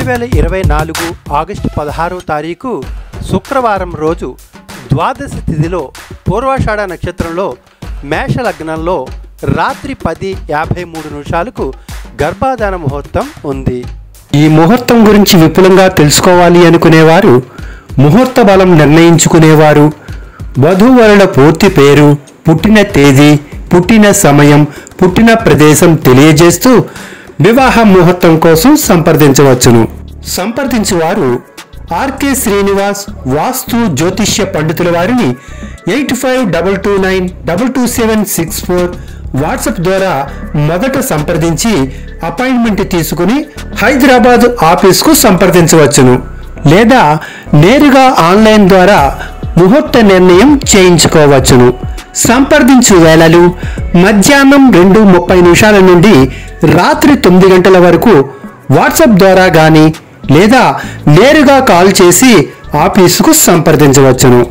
2024 August 16వ తారీఖు శుక్రవారం రోజు ద్వాదశ తిథిలో పూర్వాషాఢ నక్షత్రంలో మేష లగ్నంలో రాత్రి 10:53 గర్భాధాన ముహూర్తం ఉంది. ఈ ముహూర్తం గురించి విపులంగా తెలుసుకోవాలి అనుకునేవారు, ముహూర్త బలం నిర్ణయించుకునేవారు, వధూవరుల పూర్తి పేరు, పుట్టిన తేదీ, పుట్టిన సమయం, పుట్టిన ప్రదేశం తెలియజేస్తూ వివాహ ముహూర్తం కోసం సంప్రదించవచ్చును. సంప్రదించువారు ఆర్కే శ్రీనివాస్ వాస్తు జ్యోతిష్య పండితుల వారిని 8522922764 వాట్సాప్ ద్వారా మొదట సంప్రదించి అపాయింట్మెంట్ తీసుకుని హైదరాబాద్ ఆఫీస్కు సంప్రదించవచ్చును. లేదా నేరుగా ఆన్లైన్ ద్వారా ముహూర్త నిర్ణయం చేయించుకోవచ్చును. సంప్రదించు వేళలు మధ్యాహ్నం 2:30 నుండి రాత్రి 9 గంటల వరకు వాట్సాప్ ద్వారా కానీ లేదా నేరుగా కాల్ చేసి ఆఫీసుకు సంప్రదించవచ్చును.